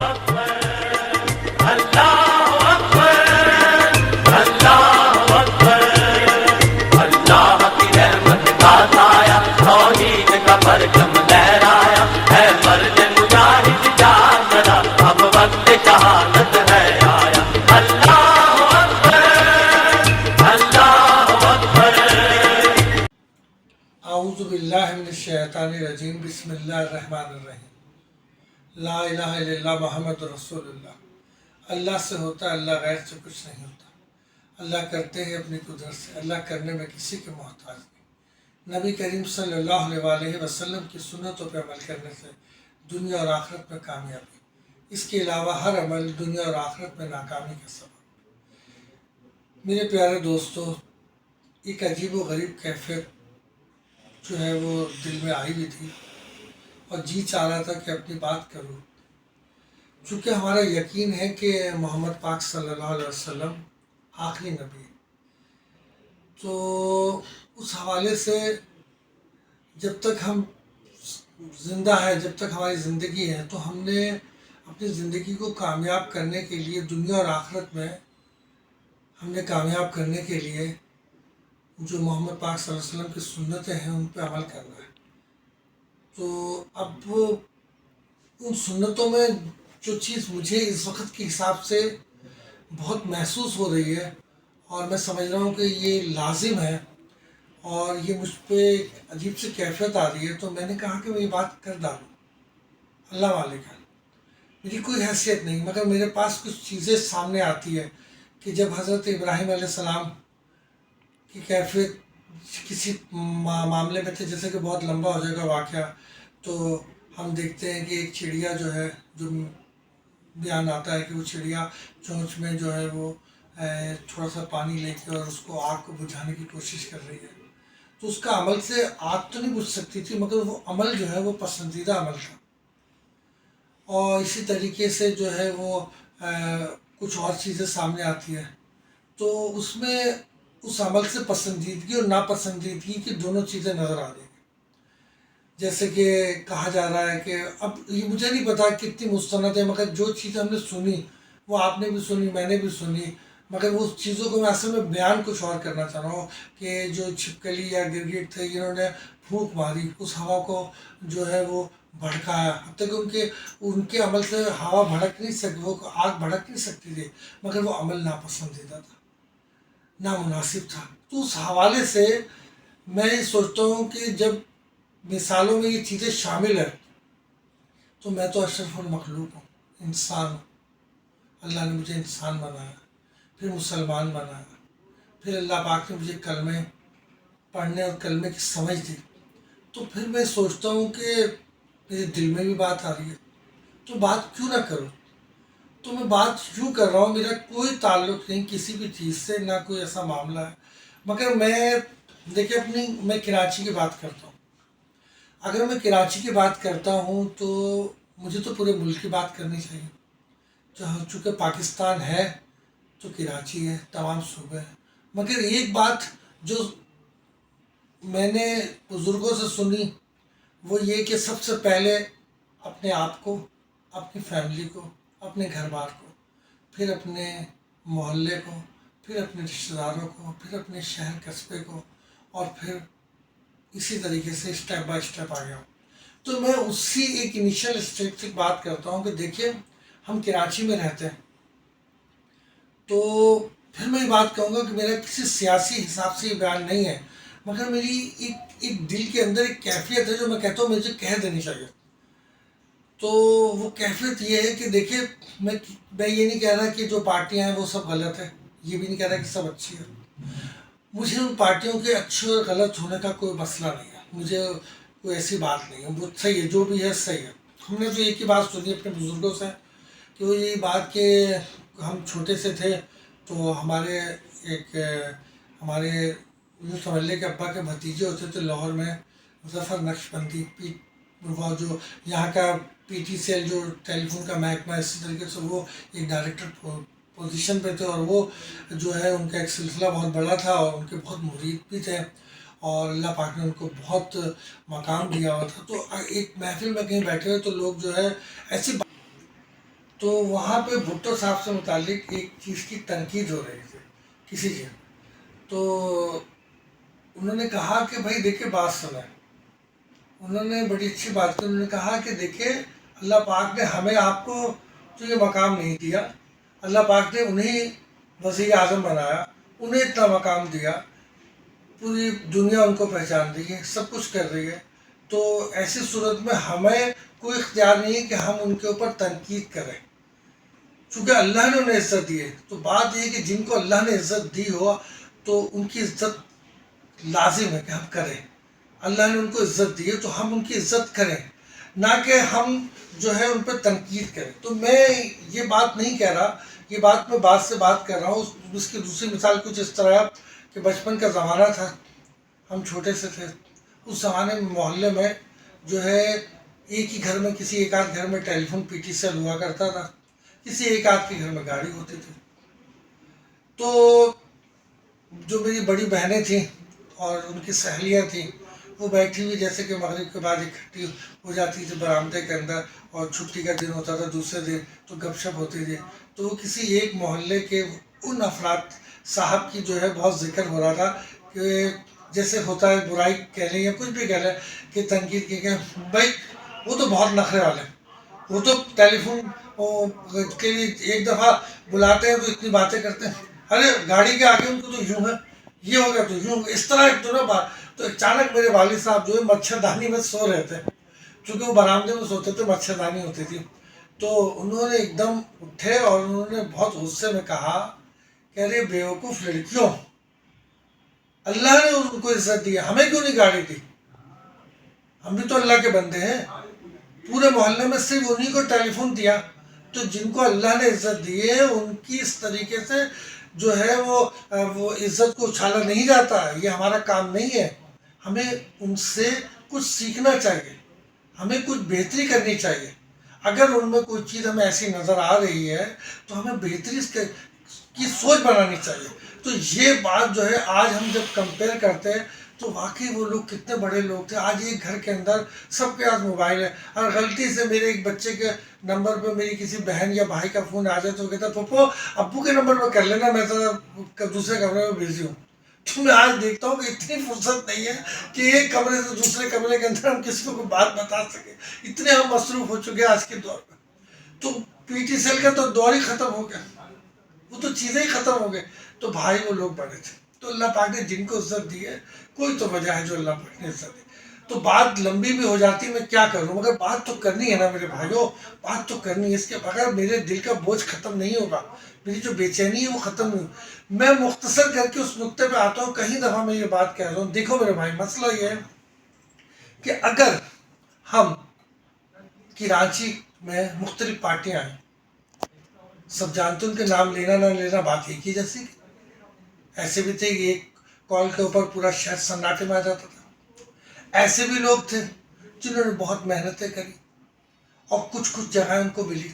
اعوذ باللہ من الشیطان الرجیم بسم اللہ الرحمن الرحیم لا الہ الا اللہ محمد رسول اللہ۔ اللہ سے ہوتا ہے، اللہ غیر سے کچھ نہیں ہوتا۔ اللہ کرتے ہیں اپنی قدرت سے، اللہ کرنے میں کسی کے محتاج نہیں۔ نبی کریم صلی اللہ علیہ وسلم کی سنتوں پہ عمل کرنے سے دنیا اور آخرت میں کامیابی، اس کے علاوہ ہر عمل دنیا اور آخرت میں ناکامی کا سبب۔ میرے پیارے دوستو، ایک عجیب و غریب کیفیت جو ہے وہ دل میں آئی بھی تھی اور جی چاہ رہا تھا کہ اپنی بات کروں، چونکہ ہمارا یقین ہے کہ محمد پاک صلی اللہ علیہ وسلم آخری نبی ہے۔ تو اس حوالے سے جب تک ہم زندہ ہے، جب تک ہماری زندگی ہے، تو ہم نے اپنی زندگی کو کامیاب کرنے کے لیے، دنیا اور آخرت میں ہم نے کامیاب کرنے کے لیے جو محمد پاک صلی اللہ علیہ وسلم کی سنتیں ہیں ان پہ عمل کرنا ہے۔ تو اب ان سنتوں میں جو چیز مجھے اس وقت کے حساب سے بہت محسوس ہو رہی ہے اور میں سمجھ رہا ہوں کہ یہ لازم ہے اور یہ مجھ پہ ایک عجیب سی کیفیت آ رہی ہے، تو میں نے کہا کہ میں یہ بات کر ڈالوں۔ اللہ والے کا میری کوئی حیثیت نہیں، مگر میرے پاس کچھ چیزیں سامنے آتی ہے کہ جب حضرت ابراہیم علیہ السلام کی کیفیت کسی معاملے میں تھے، جیسے کہ بہت لمبا ہو جائے گا واقعہ، تو ہم دیکھتے ہیں کہ ایک چڑیا جو ہے، جو بیان آتا ہے کہ وہ چڑیا چونچ میں جو ہے وہ تھوڑا سا پانی لے کے اور اس کو آگ کو بجھانے کی کوشش کر رہی ہے، تو اس کا عمل سے آگ تو نہیں بجھ سکتی تھی، مگر وہ عمل جو ہے وہ پسندیدہ عمل تھا۔ اور اسی طریقے سے جو ہے وہ کچھ اور چیزیں سامنے آتی ہیں، تو اس میں اس عمل سے پسندیدگی اور ناپسندیدگی کی دونوں چیزیں نظر آ رہی ہیں۔ جیسے کہ کہا جا رہا ہے کہ اب یہ مجھے نہیں پتا کتنی مستند ہے، مگر جو چیز ہم نے سنی وہ آپ نے بھی سنی، میں نے بھی سنی، مگر وہ چیزوں کو میں اصل میں بیان کچھ اور کرنا چاہ رہا ہوں کہ جو چھپکلی یا گرگٹ تھے، انہوں نے پھونک ماری، اس ہوا کو جو ہے وہ بھڑکایا، اب تک ان کے عمل سے ہوا بھڑک نہیں سکتی، وہ آگ بھڑک نہیں سکتی تھی، مگر وہ عمل ناپسندیدہ تھا، نامناسب تھا۔ تو اس حوالے سے میں یہ سوچتا ہوں کہ جب مثالوں میں یہ چیزیں شامل ہیں تو میں تو اشرف المخلوق ہوں، انسان ہوں، اللہ نے مجھے انسان بنایا، پھر مسلمان بنایا، پھر اللہ پاک نے مجھے کلمے پڑھنے اور کلمے کی سمجھ دی، تو پھر میں سوچتا ہوں کہ میرے دل میں بھی بات آ رہی ہے، تو بات کیوں نہ کروں؟ تو میں بات یوں کر رہا ہوں، میرا کوئی تعلق نہیں کسی بھی چیز سے، نہ کوئی ایسا معاملہ ہے، مگر دیکھیں میں کراچی کی بات کرتا ہوں۔ اگر میں کراچی کی بات کرتا ہوں تو مجھے تو پورے ملک کی بات کرنی چاہیے، چونکہ پاکستان ہے تو کراچی ہے، تمام صوبے ہیں، مگر ایک بات جو میں نے بزرگوں سے سنی وہ یہ کہ سب سے پہلے اپنے آپ کو، اپنی فیملی کو، اپنے گھر بار کو، پھر اپنے محلے کو، پھر اپنے رشتہ داروں کو، پھر اپنے شہر قصبے کو، اور پھر اسی طریقے سے اسٹیپ بائی اسٹیپ آ گیا ہوں۔ تو میں اسی ایک انیشل اسٹیپ سے بات کرتا ہوں کہ دیکھیے ہم کراچی میں رہتے ہیں، تو پھر میں یہ بات کہوں گا کہ میرا کسی سیاسی حساب سے یہ بیان نہیں ہے، مگر میری ایک دل کے اندر ایک کیفیت ہے جو میں کہتا ہوں مجھے کہہ دینی چاہیے۔ تو وہ کیفیت یہ ہے کہ دیکھیے میں یہ نہیں کہہ رہا کہ جو پارٹیاں ہیں وہ سب غلط ہیں، یہ بھی نہیں کہہ رہا کہ سب اچھی ہیں، مجھے ان پارٹیوں کے اچھے اور غلط ہونے کا کوئی مسئلہ نہیں ہے، مجھے کوئی ایسی بات نہیں ہے، وہ صحیح ہے، جو بھی ہے صحیح ہے۔ ہم نے تو ایک ہی بات سنی اپنے بزرگوں سے کہ وہ یہی بات کہ ہم چھوٹے سے تھے تو ہمارے یوں سمجھ لے کہ ابا کے بھتیجے ہوتے تھے لاہور میں، ظفر نقشبندی، وہ جو یہاں کا پی ٹی سیل جو ٹیلی فون کا محکمہ ہے، اسی طریقے سے وہ ایک ڈائریکٹر پوزیشن پہ تھے، اور وہ جو ہے ان کا ایک سلسلہ بہت بڑا تھا اور ان کے بہت مرید بھی تھے، اور اللہ پاک نے ان کو بہت مقام دیا ہوا تھا۔ تو ایک محفل میں کہیں بیٹھے ہوئے تو لوگ جو ہے ایسی تو وہاں پہ بھٹو صاحب سے متعلق ایک چیز کی تنقید ہو رہی تھی کسی چیز، تو انہوں نے کہا کہ بھائی دیکھیں بات سنیں، انہوں نے بڑی اچھی بات کی، انہوں نے کہا کہ دیکھیں اللہ پاک نے ہمیں آپ کو تو یہ مقام نہیں دیا، اللہ پاک نے انہیں وزیر اعظم بنایا، انہیں اتنا مقام دیا، پوری دنیا ان کو پہچان رہی ہے، سب کچھ کر رہی ہے، تو ایسی صورت میں ہمیں کوئی اختیار نہیں ہے کہ ہم ان کے اوپر تنقید کریں، چونکہ اللہ نے انہیں عزت دی ہے۔ تو بات یہ ہے کہ جن کو اللہ نے عزت دی ہو تو ان کی عزت لازم ہے کہ ہم کریں، اللہ نے ان کو عزت دی ہے تو ہم ان کی عزت کریں، نہ کہ ہم جو ہے ان پہ تنقید کریں۔ تو میں یہ بات نہیں کہہ رہا، یہ بات میں بات سے بات کر رہا ہوں۔ اس کی دوسری مثال کچھ اس طرح کہ بچپن کا زمانہ تھا، ہم چھوٹے سے تھے، اس زمانے میں محلے میں جو ہے ایک ہی گھر میں، کسی ایک آدھ گھر میں ٹیلی فون پی ٹی سیل ہوا کرتا تھا، کسی ایک آدھ کے گھر میں گاڑی ہوتی تھی۔ تو جو میری بڑی بہنیں تھیں اور ان کی سہیلیاں تھیں، وہ بیٹھی ہوئی جیسے کہ مغرب کے بعد اکٹھی ہو جاتی تھی برآمدے کے اندر، اور چھٹی کا دن ہوتا تھا دوسرے دن تو گپ شپ ہوتی تھی، تو وہ کسی ایک محلے کے ان افراد صاحب کی جو ہے بہت ذکر ہو رہا تھا کہ جیسے ہوتا ہے برائی کہہ لیں یا کچھ بھی کہہ لیں کہ تنقید کی کہ بھائی وہ تو بہت نخرے والے، وہ تو ٹیلی فون کے لیے ایک دفعہ بلاتے ہیں تو اتنی باتیں کرتے ہیں، ارے گاڑی کے آگے ان کو تو یوں ہے، یہ ہو گیا تو یوں، اس طرح ایک دونوں بات۔ تو اچانک میرے والد صاحب جو ہے مچھردانی میں سو رہے تھے، چونکہ وہ برآمدے میں سوتے تھے، مچھردانی ہوتی تھی، تو انہوں نے ایک دم اٹھے اور انہوں نے بہت غصے میں کہا کہ ارے بیوقوف لڑکیوں، اللہ نے ان کو عزت دی، ہمیں کیوں نہیں گاڑی دی؟ ہم بھی تو اللہ کے بندے ہیں، پورے محلے میں صرف انہیں کو ٹیلی فون دیا، تو جن کو اللہ نے عزت دی ہے ان کی اس طریقے سے جو ہے وہ عزت کو اچھالا نہیں جاتا، یہ ہمارا کام نہیں ہے، ہمیں ان سے کچھ سیکھنا چاہیے، ہمیں کچھ بہتری کرنی چاہیے، اگر ان میں کوئی چیز ہمیں ایسی نظر آ رہی ہے تو ہمیں بہتری کی سوچ بنانی چاہیے۔ تو یہ بات جو ہے آج ہم جب کمپیئر کرتے ہیں تو واقعی وہ لوگ کتنے بڑے لوگ تھے، آج ایک گھر کے اندر سب کے ہاتھ موبائل ہے، اور غلطی سے میرے ایک بچے کے نمبر پہ میری کسی بہن یا بھائی کا فون آ جائے تو وہ کہتا ہے پپو ابو کے نمبر پہ کر لینا، میں تو دوسرے کمرے میں بزی ہوں۔ تو میں آج دیکھتا ہوں کہ اتنی فرصت نہیں ہے کہ ایک کمرے سے دوسرے کمرے کے اندر ہم کسی کو کوئی بات بتا سکیں، اتنے ہم مصروف ہو چکے ہیں آج کے دور میں۔ تو پی ٹی سیل کا تو دور ہی ختم ہو گیا، وہ تو چیزیں ہی ختم ہو گئے۔ تو بھائی وہ لوگ بڑے تھے، تو اللہ پاک نے جن کو عزت دی ہے کوئی تو وجہ ہے جو اللہ پاک نے عزت دی۔ تو بات لمبی بھی ہو جاتی، میں کیا کروں، مگر بات تو کرنی ہے نا میرے بھائیوں، بات تو کرنی ہے، اس کے بغیر میرے دل کا بوجھ ختم نہیں ہوگا، میری جو بے چینی ہے وہ ختم نہیں ہوگی۔ میں مختصر کر کے اس نقطے پہ آتا ہوں، کہیں دفعہ میں یہ بات کہہ رہا ہوں، دیکھو میرے بھائی مسئلہ یہ ہے کہ اگر ہم کراچی میں مختلف پارٹیاں ہیں، سب جانتے ہیں ان کے نام لینا نہ لینا بات ایک ہی جیسی، ایسے بھی تھے کہ ایک کال کے اوپر پورا شہر سناٹے میں آ جاتا تھا، ایسے بھی لوگ تھے جنہوں نے بہت محنتیں کری اور کچھ جگہیں ان کو ملی،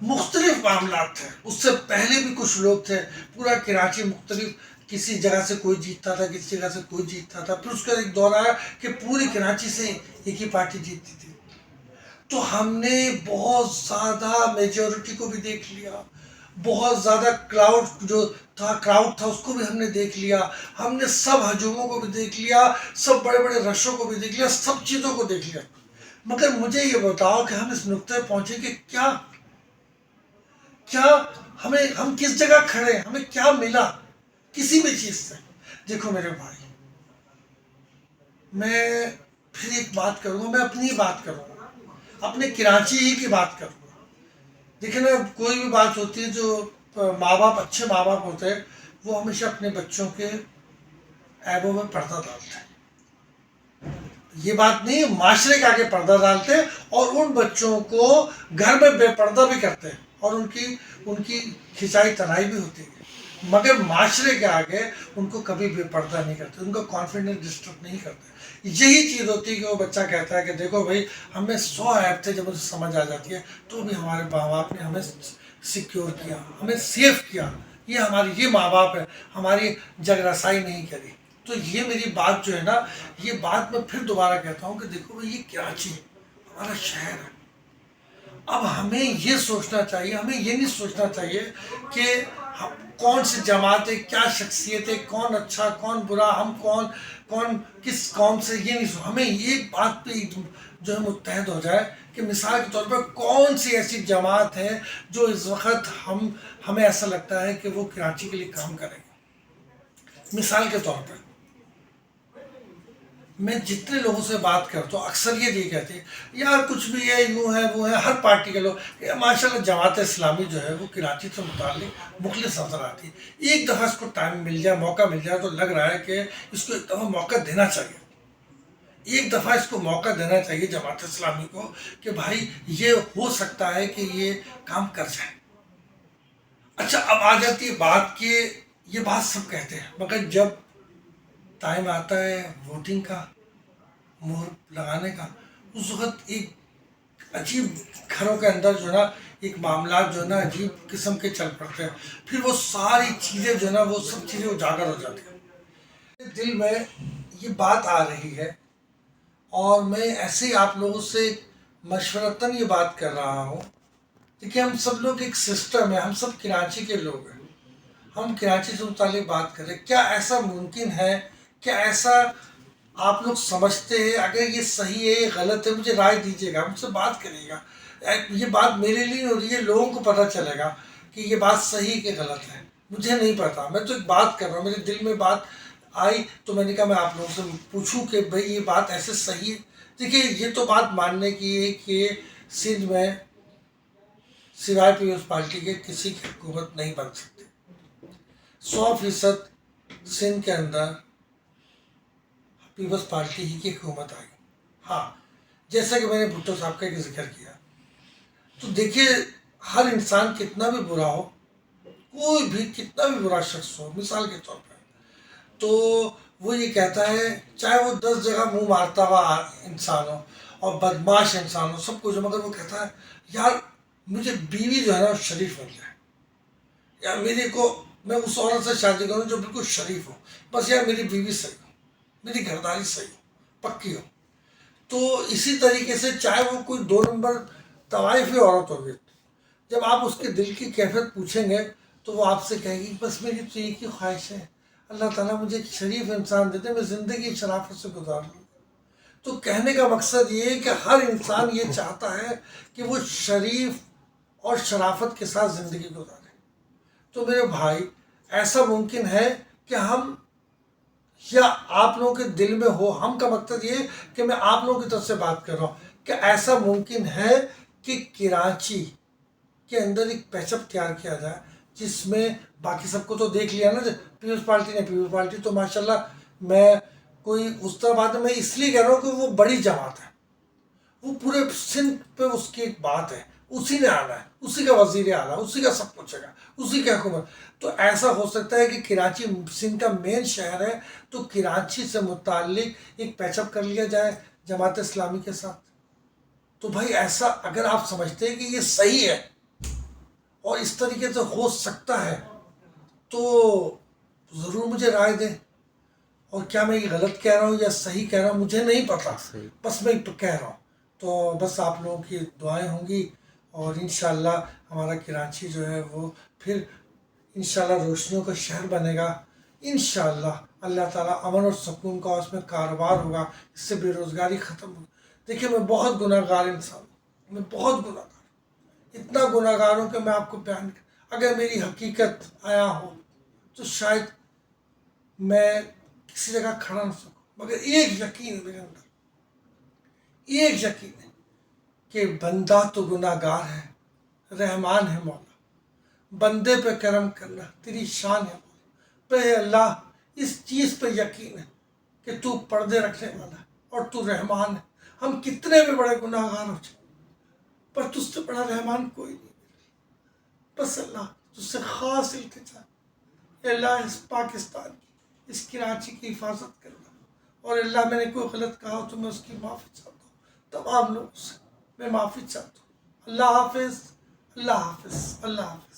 مختلف معاملات تھے۔ اس سے پہلے بھی کچھ لوگ تھے، پورا کراچی مختلف، کسی جگہ سے کوئی جیتتا تھا، کسی جگہ سے کوئی جیتتا تھا، پھر اس کا ایک دور آیا کہ پوری کراچی سے ایک ہی پارٹی جیتتی تھی۔ تو ہم نے بہت زیادہ میجورٹی کو بھی دیکھ لیا، بہت زیادہ کراؤڈ تھا اس کو بھی ہم نے دیکھ لیا، ہم نے سب ہجوموں کو بھی دیکھ لیا، سب بڑے بڑے رشوں کو بھی دیکھ لیا، سب چیزوں کو دیکھ لیا، مگر مجھے یہ بتاؤ کہ ہم اس نقطے پہنچے کہ کیا ہم کس جگہ کھڑے ہیں، ہمیں کیا ملا کسی بھی چیز سے؟ دیکھو میرے بھائی، میں پھر ایک بات کروں گا، میں اپنی بات کروں گا، اپنے کراچی ہی کی بات کروں گا۔ دیکھیں نا، کوئی بھی بات ہوتی ہے، جو ماں باپ اچھے ماں باپ ہوتے ہیں وہ ہمیشہ اپنے بچوں کے عیبوں میں پردہ ڈالتے ہیں، یہ بات نہیں، معاشرے کے آگے پردہ ڈالتے ہیں اور ان بچوں کو گھر میں بے پردہ بھی کرتے ہیں اور ان کی کھچائی تنائی بھی ہوتی ہے، مگر معاشرے کے آگے ان کو کبھی بے پردہ نہیں کرتے، ان کا کانفیڈنس ڈسٹرب نہیں کرتے۔ یہی چیز ہوتی ہے کہ وہ بچہ کہتا ہے کہ دیکھو بھائی، ہمیں 100 عیب تھے، جب اسے سمجھ آ جاتی ہے تو بھی ہمارے ماں باپ نے ہمیں سیکیور کیا، ہمیں سیف کیا، یہ ماں باپ ہے، ہماری جگ رسائی نہیں کری۔ تو یہ میری بات جو ہے نا، یہ بات میں پھر دوبارہ کہتا ہوں کہ دیکھو بھائی، یہ کراچی ہمارا شہر ہے، اب ہمیں یہ سوچنا چاہیے، ہمیں یہ نہیں سوچنا چاہیے کہ کون سی جماعت ہے، کیا شخصیت ہے، کون اچھا کون برا، ہم کون کس قوم سے، یہ نہیں ہمیں ایک بات پہ جو ہے متحد ہو جائے کہ مثال کے طور پر کون سی ایسی جماعت ہے جو اس وقت ہمیں ایسا لگتا ہے کہ وہ کراچی کے لیے کام کرے گا۔ مثال کے طور پر میں جتنے لوگوں سے بات کرتا ہوں اکثر یہ کہتے ہیں یار کچھ بھی ہے، یوں ہے وہ ہے، ہر پارٹی کے لوگ ماشاءاللہ جماعت اسلامی جو ہے وہ کراچی سے متعلق مخلص نظر آتی ہے۔ ایک دفعہ اس کو ٹائم مل جائے، موقع مل جائے تو لگ رہا ہے کہ اس کو ایک دفعہ موقع دینا چاہیے، ایک دفعہ اس کو موقع دینا چاہیے جماعت اسلامی کو کہ بھائی یہ ہو سکتا ہے کہ یہ کام کر جائے۔ اچھا اب آ جاتی ہے بات کہ یہ بات سب کہتے ہیں، مگر جب ٹائم آتا ہے ووٹنگ کا، مہر لگانے کا، اس وقت ایک عجیب گھروں کے اندر جو ہے نا ایک معاملات جو ہے نا عجیب قسم کے چل پڑتے ہیں، پھر وہ ساری چیزیں جو ہے نا وہ سب چیزیں اجاگر ہو جاتی ہیں۔ دل میں یہ بات آ رہی ہے اور میں ایسے ہی آپ لوگوں سے مشورتاً یہ بات کر رہا ہوں۔ دیکھیے ہم سب لوگ ایک سسٹم ہے، ہم سب کراچی کے لوگ ہیں، ہم کراچی سے متعلق بات کریں، کیا ایسا ممکن ہے، کیا ایسا آپ لوگ سمجھتے ہیں، اگر یہ صحیح ہے یہ غلط ہے مجھے رائے دیجیے گا، مجھ سے بات کریے گا، یہ بات میرے لیے ہو رہی ہے، لوگوں کو پتہ چلے گا کہ یہ بات صحیح کہ غلط ہے، مجھے نہیں پتا، میں تو ایک بات کر رہا ہوں، میرے دل میں بات آئی تو میں نے کہا میں آپ لوگوں سے پوچھوں کہ بھئی یہ بات ایسے صحیح ہے۔ دیکھیے یہ تو بات ماننے کی ہے کہ سندھ میں سوائے پیپلز پارٹی کے کسی کی حکومت نہیں بن سکتی، 100% سندھ کے اندر پیپلز پارٹی ہی کی حکومت آئی۔ ہاں جیسا کہ میں نے بھٹو صاحب کا ایک ذکر کیا، تو دیکھیے ہر انسان کتنا بھی برا ہو، کوئی بھی کتنا بھی برا شخص ہو، مثال کے طور پر تو وہ یہ کہتا ہے چاہے وہ 10 جگہ منہ مارتا ہوا انسان ہو اور بدماش انسان ہو سب کچھ، مگر وہ کہتا ہے یار مجھے بیوی جو ہے نا شریف مل جائے، یا میری کو میں اس عورت سے شادی کروں جو بالکل شریف ہو، بس یار میری بیوی صحیح ہو، میری گھرداری صحیح ہو، پکی ہو۔ تو اسی طریقے سے چاہے وہ کوئی 2 نمبر طوائفی عورت ہوگی، جب آپ اس کے دل کی کیفیت پوچھیں گے تو وہ آپ سے کہے گی بس میری تو ایک ہی خواہش ہے، اللہ تعالیٰ مجھے ایک شریف انسان دیتے، میں زندگی شرافت سے گزار لوں۔ تو کہنے کا مقصد یہ ہے کہ ہر انسان یہ چاہتا ہے کہ وہ شریف اور شرافت کے ساتھ زندگی گزارے۔ تو میرے بھائی ایسا ممکن ہے کہ ہم یا آپ لوگوں کے دل میں ہو، ہم کا مقصد یہ ہے کہ میں آپ لوگوں کی طرف سے بات کر رہا ہوں کہ ایسا ممکن ہے کہ کراچی کے اندر ایک پیچ اپ تیار کیا جائے جس میں باقی سب کو تو دیکھ لیا نا، پیپلز پارٹی نے پیپلز پارٹی تو ماشاءاللہ میں کوئی اس طرح بات ہے، میں اس لیے کہہ رہا ہوں کہ وہ بڑی جماعت ہے، وہ پورے سندھ پہ اس کی ایک بات ہے، اسی نے آنا ہے، اسی کا وزیر اعلیٰ، اسی کا سب کچھ ہے گا، اسی کی حکومت۔ تو ایسا ہو سکتا ہے کہ کراچی سندھ کا مین شہر ہے تو کراچی سے متعلق ایک پیچ اپ کر لیا جائے جماعت اسلامی کے ساتھ۔ تو بھائی ایسا اگر آپ سمجھتے ہیں کہ یہ صحیح ہے اور اس طریقے سے ہو سکتا ہے تو ضرور مجھے رائے دیں، اور کیا میں یہ غلط کہہ رہا ہوں یا صحیح کہہ رہا ہوں مجھے نہیں پتا، بس میں کہہ رہا ہوں۔ تو بس آپ لوگوں کی دعائیں ہوں گی اور انشاءاللہ ہمارا کراچی جو ہے وہ پھر انشاءاللہ روشنیوں کا شہر بنے گا، انشاءاللہ اللہ تعالیٰ امن اور سکون کا اس میں کاروبار ہوگا، اس سے بے روزگاری ختم ہوگی۔ دیکھیے میں بہت گناہ گار انسان ہوں، میں بہت گناہ گار، اتنا گناہ گار ہوں کہ میں آپ کو بیان اگر میری حقیقت آیا ہو تو شاید میں کسی جگہ کھڑا نہ سکوں، مگر ایک یقین ہے میرے اندر، ایک یقین ہے کہ بندہ تو گناہ گار ہے، رحمان ہے مولا، بندے پہ کرم کرنا تیری شان ہے مولا، پہ اللہ اس چیز پہ یقین ہے کہ تو پردے رکھنے والا ہے اور تو رحمان ہے۔ ہم کتنے بھی بڑے گناہ گار ہو جائیں پر تجھ سے بڑا رحمان کوئی نہیں، بس اللہ تجھ سے خاص التجا ہے، اللہ اس پاکستان کی اس کراچی کی حفاظت کرنا، اور اللہ میں نے کوئی غلط کہا تو میں اس کی معافی چاہتا ہوں، تمام لوگوں سے میں معافی چاہتا ہوں۔ اللہ حافظ، اللہ حافظ، اللہ حافظ۔